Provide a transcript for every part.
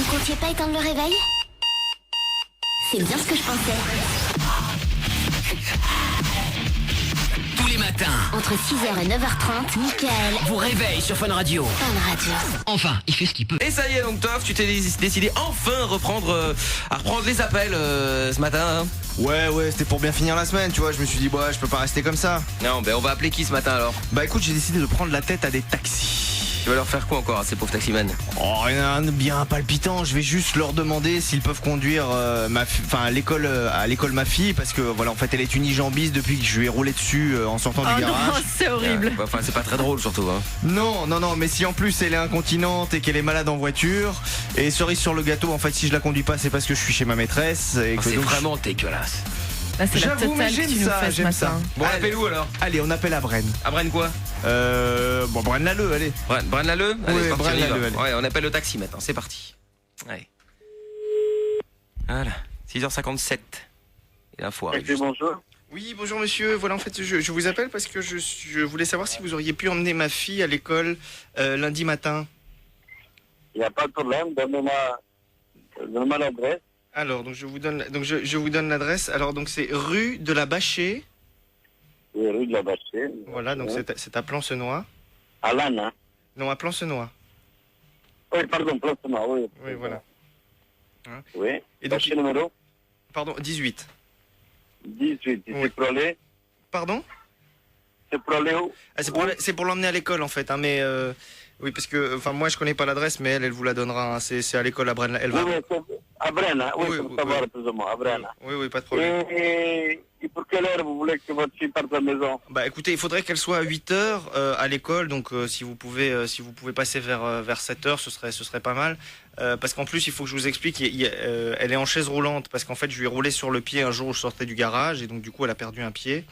comptiez pas éteindre le réveil? C'est bien ce que je pensais. Tous les matins, Entre 6h et 9h30, Mickaël vous réveille sur Fun Radio. Fun Radio. Enfin, il fait ce qu'il peut. Et ça y est donc Toff, tu t'es décidé enfin à reprendre les appels ce matin. Hein. Ouais, c'était pour bien finir la semaine, tu vois, je me suis dit, bah, je peux pas rester comme ça. Non, on va appeler qui ce matin alors? Bah écoute, j'ai décidé de prendre la tête à des taxis. Tu vas leur faire quoi encore à ces pauvres taximans? Oh, rien de bien palpitant, je vais juste leur demander s'ils peuvent conduire à l'école ma fille, parce que voilà, en fait, elle est unijambiste depuis que je lui ai roulé dessus en sortant du garage. Non, c'est horrible. Enfin, c'est pas très drôle surtout. Hein. Non, mais si en plus elle est incontinente et qu'elle est malade en voiture, et cerise sur le gâteau, en fait, si je la conduis pas, c'est parce que je suis chez ma maîtresse. Et que C'est donc, vraiment dégueulasse. Là, c'est la J'avoue, mais totale que j'aime tu nous ça, fais ce j'aime ça. matin. Bon, on appelle où alors? Allez, on appelle à Brenne. À Brenne quoi? Brenne Lalleux, allez. Brenne Lalleux? Allez, Oui, c'est parti, Brenne on y va. Lalleux, allez. Ouais, on appelle le taxi maintenant, c'est parti. Ouais. Voilà, 6h57. Et l'info arrive. juste. Bonjour. Oui, bonjour monsieur. Voilà, en fait, je vous appelle parce que je voulais savoir si vous auriez pu emmener ma fille à l'école lundi matin. Il n'y a pas de problème. Donnez-moi l'adresse. Alors, donc je vous donne l'adresse. Alors, donc c'est rue de la Bâchée. Oui, rue de la Bâchée. Voilà, donc Oui. c'est à Plancenoit. À l'âne, hein? Non, à Plancenoit. Oui, pardon, placement, oui. Oui, voilà. Oui. Et donc, Bâchée numéro pardon, 18. 18. Oui. C'est pour aller? Pardon? C'est pour aller où? Ah, c'est pour l'emmener à l'école en fait, hein, mais oui, parce que enfin moi je connais pas l'adresse, mais elle vous la donnera. Hein, c'est à l'école à Brenne. Elle va. Oui, c'est à Brenne, hein? Oui, Oui, pour oui, savoir oui. plus ou moins, à Brenne. Oui, pas de problème. Et pour quelle heure vous voulez que votre fille parte à la maison? Bah écoutez, il faudrait qu'elle soit à 8h à l'école, donc si vous pouvez passer vers 7h, ce serait pas mal. Parce qu'en plus, il faut que je vous explique, elle est en chaise roulante, parce qu'en fait, je lui ai roulé sur le pied un jour où je sortais du garage, et donc du coup, elle a perdu un pied.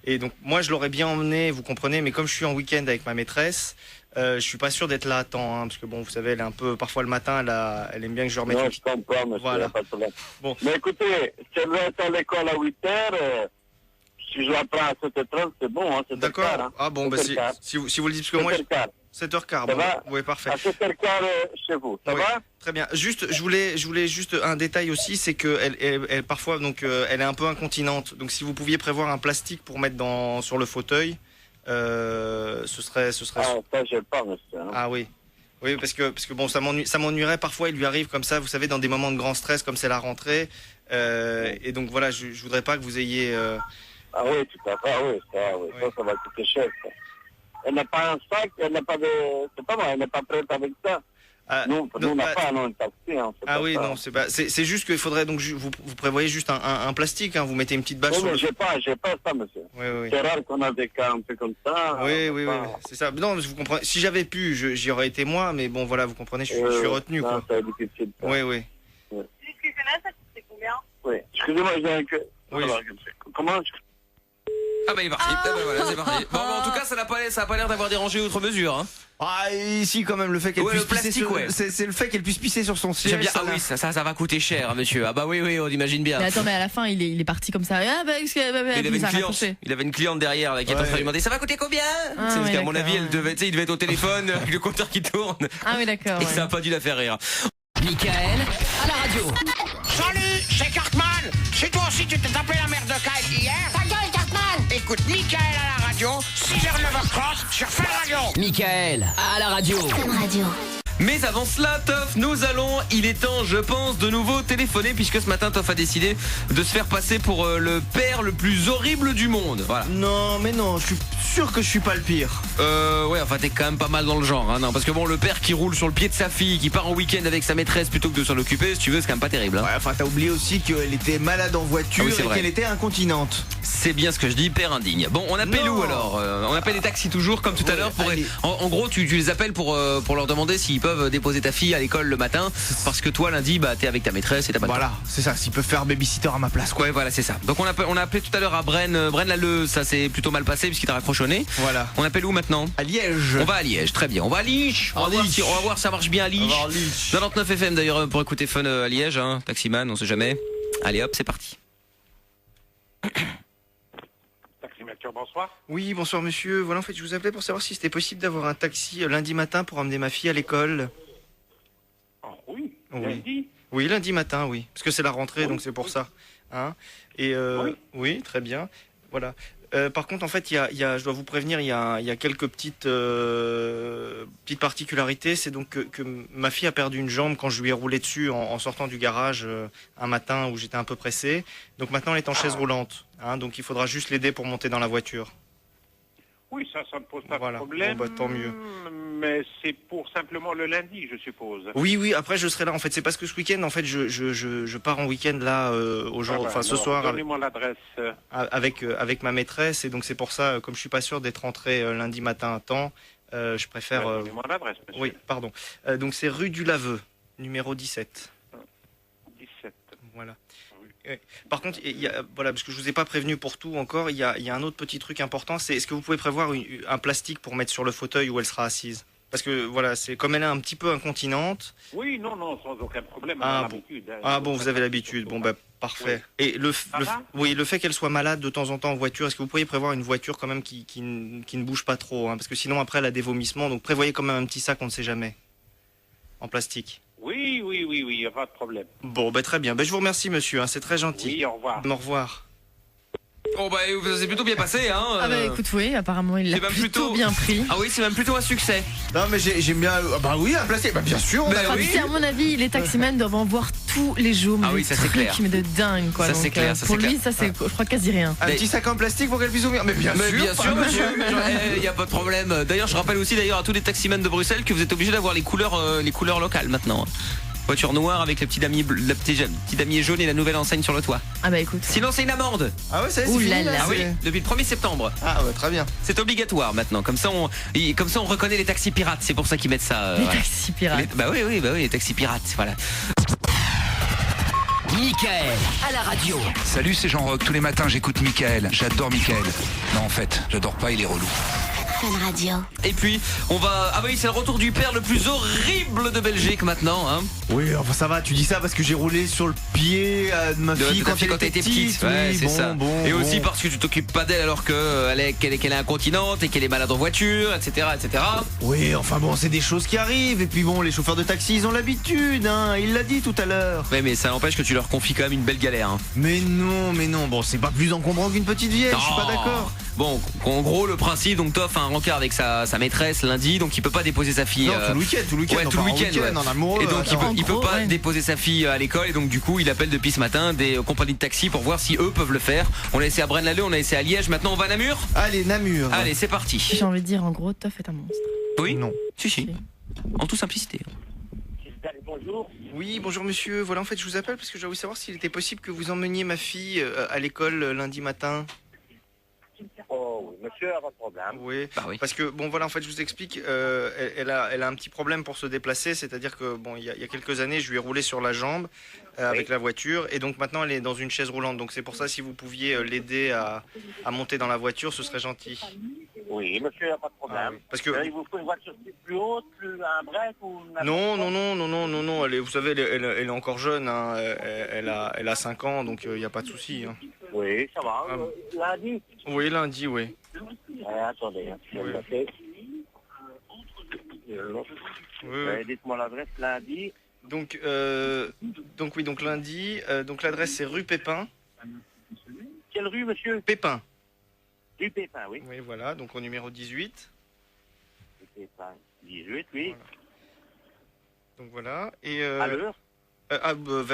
Et donc moi, je l'aurais bien emmenée, vous comprenez, mais comme je suis en week-end avec ma maîtresse, je suis pas sûr d'être là à temps, hein, parce que bon, vous savez, elle est un peu, parfois le matin, elle aime bien que je remette Non, une je comprends, monsieur, Voilà. il n'y a pas de problème. Bon. Mais écoutez, si elle veut être à l'école à 8h, si je la prends à 7h30, c'est bon, hein, 7h15. D'accord. Hein. Ah bon, bah, 7h15. si vous le dites, parce que moi, 7h15. 7h15. Ça Bon, va oui, parfait. À 7h15 chez vous, ça Oui. va? Très bien. Juste, je voulais juste un détail aussi, c'est que elle parfois donc elle est un peu incontinente. Donc si vous pouviez prévoir un plastique pour mettre sur le fauteuil, ce serait. Ah, ça, j'ai pas, monsieur. Hein. Ah oui. Oui, parce que bon, ça m'ennuierait parfois. Il lui arrive comme ça, vous savez, dans des moments de grand stress, comme c'est la rentrée. Et donc voilà, je voudrais pas que vous ayez. Ah oui, tout à fait, ah oui, ça, oui. Oui. Ça va coûter cher, ça. Elle n'a pas un sac, elle n'a pas de... C'est pas vrai, elle n'est pas prête avec ça. Ah, Nous, non, on n'a bah, pas un taxi, hein. C'est ah pas oui, ça. non, c'est juste qu'il faudrait donc vous prévoyez juste un plastique, hein, vous mettez une petite bâche Oui, sur mais le. j'ai pas ça, monsieur. Oui. C'est rare qu'on a des cas un peu comme ça. Oui, Enfin, c'est ça. Non, mais vous comprenez. Si j'avais pu, j'y aurais été moi, mais bon, voilà, vous comprenez, je suis retenu, non, quoi. c'est difficile. Ça. Oui. Ça coûtait combien? Oui. Excusez-moi, j'ai un... Oui. Alors, comment... Ah bah il est parti. Ah bah voilà, c'est parti. Bon, en tout cas, ça a pas l'air d'avoir dérangé outre mesure. Hein. Ah, ici quand même le fait qu'elle Ouais, puisse le plastique, pisser sur, ouais. c'est le fait qu'elle puisse pisser sur son siège. J'aime bien. ça Ah l'a- oui, ça va coûter cher, monsieur. Ah bah oui, on imagine bien. Mais attends, mais à la fin, il est parti comme ça. Ah, bah, Il avait une cliente. Il avait une cliente derrière là, qui était en train de lui demander ça va coûter combien? Ah, C'est parce oui, qu'à mon avis, d'accord. il devait être au téléphone avec le compteur qui tourne. Ah oui, d'accord. Et ouais. ça a pas dû la faire rire. Michael, à la radio. Salut, c'est Cartman. C'est toi aussi tu t'es tapé la merde de Kyle hier? Ta gueule, Cartman! Écoute Michael à la radio, 6h 9h30 sur Fun Radio. Michael, à la radio. Fun Radio. Mais avant cela, Toff, il est temps, je pense, de nouveau téléphoner puisque ce matin, Toff a décidé de se faire passer pour le père le plus horrible du monde. Voilà. Non, mais non, je suis sûr que je suis pas le pire. Ouais, enfin t'es quand même pas mal dans le genre, hein, non, parce que bon, le père qui roule sur le pied de sa fille, qui part en week-end avec sa maîtresse plutôt que de s'en occuper, si tu veux, c'est quand même pas terrible. Hein. Ouais, enfin t'as oublié aussi qu'elle était malade en voiture Ah oui, c'est et vrai. qu'elle était incontinente. C'est bien ce que je dis, père indigne. Bon, on appelle Non. où alors? On appelle les taxis toujours, comme tout à Ouais, l'heure. allez. En gros, tu les appelles pour leur demander s'ils peuvent déposer ta fille à l'école le matin, parce que toi lundi, bah t'es avec ta maîtresse et t'as pas le Voilà, c'est ça, s'il peut faire babysitter à ma place, quoi. Ouais, voilà, c'est ça. Donc on a appelé tout à l'heure à Brenne Lalleux, ça s'est plutôt mal passé puisqu'il t'a raccrochonné. Voilà. On appelle où maintenant? À Liège. On va à Liège, très bien. On va à Liège. On va voir si ça marche bien à Liège. 99 FM d'ailleurs pour écouter Fun à Liège, hein. Taximan, on sait jamais. Allez hop, c'est parti. Taximateur, bonsoir. Oui, bonsoir monsieur. Voilà, en fait, je vous appelais pour savoir si c'était possible d'avoir un taxi lundi matin pour emmener ma fille à l'école. Oui. Lundi? Oui, lundi matin, oui. Parce que c'est la rentrée, donc c'est pour ça. Hein et oui, très bien. Voilà. Par contre, en fait, je dois vous prévenir, il y a quelques petites particularités. C'est donc que ma fille a perdu une jambe quand je lui ai roulé dessus en sortant du garage un matin où j'étais un peu pressé. Donc maintenant, elle est en chaise roulante. Hein, donc il faudra juste l'aider pour monter dans la voiture. Oui, ça ne pose pas Voilà. de problème. Bon, bah, tant mieux. Mais c'est pour simplement le lundi, je suppose. Oui, après je serai là. En fait, c'est parce que ce week-end, en fait, je pars en week-end là, ce soir. Donnez-moi l'adresse. Avec ma maîtresse, et donc c'est pour ça, comme je suis pas sûr d'être rentré lundi matin à temps, je préfère... Donnez-moi l'adresse, monsieur. oui, pardon. Donc c'est rue du Laveu, numéro 17. 17. Voilà. Par contre, voilà, parce que je vous ai pas prévenu pour tout encore, il y a un autre petit truc important, c'est est-ce que vous pouvez prévoir un plastique pour mettre sur le fauteuil où elle sera assise? Parce que voilà, c'est comme elle est un petit peu incontinente. Oui, non, sans aucun problème. Ah, on a bon. l'habitude, hein. Ah bon, vous avez l'habitude. Bon, bah parfait. Et le fait qu'elle soit malade de temps en temps en voiture, est-ce que vous pourriez prévoir une voiture quand même qui ne bouge pas trop, hein, parce que sinon après elle a des vomissements, donc prévoyez quand même un petit sac, on ne sait jamais, en plastique. Oui, il n'y a pas de problème. Bon, bah très bien. Bah, je vous remercie, monsieur, hein, c'est très gentil. Oui, au revoir. Au revoir. Oh bah ça s'est plutôt bien passé hein. Ah bah écoute, oui, apparemment il l'a c'est même plutôt bien pris. Ah oui, c'est même plutôt un succès. Non mais j'aime bien. Bah oui, un plastique. Bah bien sûr. Bah Enfin, oui. tu sais, à mon avis, les taximens doivent en voir tous les jours. Ah mais oui, des ça, c'est trucs, clair. mais de dingue quoi. Ça, Donc, c'est clair, ça, pour c'est lui, clair. ça c'est, je crois, quasi rien. Un petit sac en plastique pour qu'elle puisse ouvrir. Mais bien Mais sûr. bien sûr, monsieur, il n'y a pas de problème. D'ailleurs, je rappelle aussi à tous les taximens de Bruxelles que vous êtes obligés d'avoir les couleurs locales maintenant. Voiture noire avec le petit damier jaune et la nouvelle enseigne sur le toit. Ah bah écoute. Sinon, c'est une amende. Ah ouais, ça c'est Ouh fini. là là, là. Ah oui, c'est- depuis le 1er septembre. Ah ouais, très bien. C'est obligatoire maintenant. Comme ça, on reconnaît les taxis pirates. C'est pour ça qu'ils mettent ça. Les voilà. taxis pirates. Bah oui, les taxis pirates, voilà. Michael, à la radio. Salut, c'est Jean-Roch. Tous les matins, j'écoute Michael. J'adore Michael. Non, en fait, j'adore pas, il est relou. Fun Radio. Et puis, on va... Ah oui, c'est le retour du père le plus horrible de Belgique maintenant, hein. Oui, enfin ça va, tu dis ça parce que j'ai roulé sur le pied de ma fille quand elle était petite. Ouais, oui, c'est bon, ça. bon, et bon. aussi parce que tu t'occupes pas d'elle alors qu'elle est incontinente et qu'elle est malade en voiture, etc., etc. Oui, enfin bon, c'est des choses qui arrivent. Et puis bon, les chauffeurs de taxi, ils ont l'habitude, hein. Il l'a dit tout à l'heure. Ouais, mais ça n'empêche que tu leur confies quand même une belle galère, hein. Mais non. Bon, c'est pas plus encombrant qu'une petite vieille, je suis pas Non. d'accord. Bon, en gros, le principe, donc Toff a un rencard avec sa maîtresse lundi, donc il peut pas déposer sa fille. Non, tout le week-end. Ouais, on tout le part en week-end. Ouais. en amoureux. Et donc attends. il peut gros, pas ouais. déposer sa fille à l'école, et donc du coup il appelle depuis ce matin des compagnies de taxi pour voir si eux peuvent le faire. On a essayé à Braine-l'Alleud, on a essayé à Liège, maintenant on va à Namur. Allez, Namur. Allez, c'est parti. J'ai envie de dire, en gros, Toff est un monstre. Oui. Non. Si. En toute simplicité. Bonjour. Oui, bonjour monsieur. Voilà, en fait, je vous appelle parce que je voulais savoir s'il était possible que vous emmeniez ma fille à l'école lundi matin. Oh, oui, monsieur, pas de problème. Oui. Bah oui. Parce que bon voilà, en fait je vous explique, elle a un petit problème pour se déplacer, c'est-à-dire que bon il y a quelques années je lui ai roulé sur la jambe avec la voiture, et donc maintenant elle est dans une chaise roulante, donc c'est pour ça, si vous pouviez l'aider à monter dans la voiture, ce serait gentil. Oui, monsieur, pas de problème. Parce que Il vous faut une voiture plus haute, plus un break ou une... non, elle est, vous savez, elle est encore jeune, hein, elle a 5 ans, donc il n'y a pas de souci. Hein. Oui, ça va. Lundi. Oui, lundi, oui. Attendez, je vais Oui. le noter. Oui. Dites-moi l'adresse lundi. Donc lundi, donc l'adresse c'est rue Pépin. Quelle rue, monsieur? Pépin. Rue Pépin, oui. Oui, voilà, donc au numéro 18. Rue Pépin, 18, oui. Donc voilà. Et À l'heure?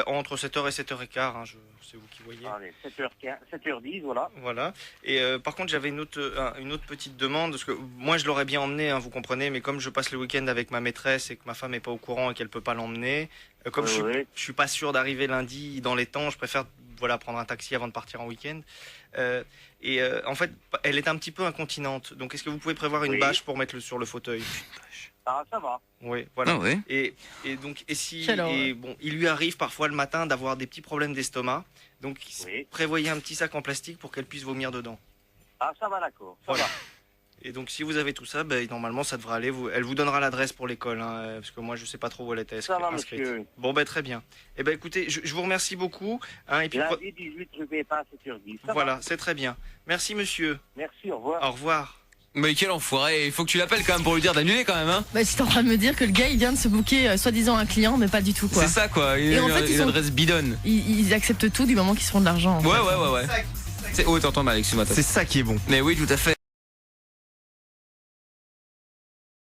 entre 7h et 7h15, hein, c'est vous qui voyez. Allez, 7h15, 7h10, voilà. Voilà. Et par contre, j'avais une autre petite demande, parce que moi je l'aurais bien emmené, hein, vous comprenez, mais comme je passe le week-end avec ma maîtresse et que ma femme n'est pas au courant et qu'elle peut pas l'emmener, comme je suis pas sûr d'arriver lundi dans les temps, je préfère prendre un taxi avant de partir en week-end. En fait, elle est un petit peu incontinente, donc est-ce que vous pouvez prévoir une bâche pour mettre sur le fauteuil? Ah, ça va. Oui, voilà. Ah ouais. Et bon, il lui arrive parfois le matin d'avoir des petits problèmes d'estomac, donc prévoyez un petit sac en plastique pour qu'elle puisse vomir dedans. Ah, ça va, d'accord. Ça Voilà. va. Et donc si vous avez tout ça, normalement ça devrait aller. Elle vous donnera l'adresse pour l'école, hein, parce que moi je sais pas trop où elle était Ça va, inscrite. monsieur. Bon, très bien. Et écoutez, je vous remercie beaucoup. Hein, et puis Lundi 18 rue Pépin, 7h10. Ça voilà, va. c'est très bien. Merci monsieur. Merci, au revoir. Au revoir. Mais quel enfoiré, il faut que tu l'appelles quand même pour lui dire d'annuler quand même, hein. Bah, tu es en train de me dire que le gars il vient de se booker soi-disant un client, mais pas du tout quoi. C'est ça quoi, Et en fait, une adresse bidonne. Ils acceptent tout du moment qu'ils se font de l'argent. en fait. Ouais. Oh, t'entends mal, excuse-moi. C'est ça qui est bon. Mais oui, tout à fait.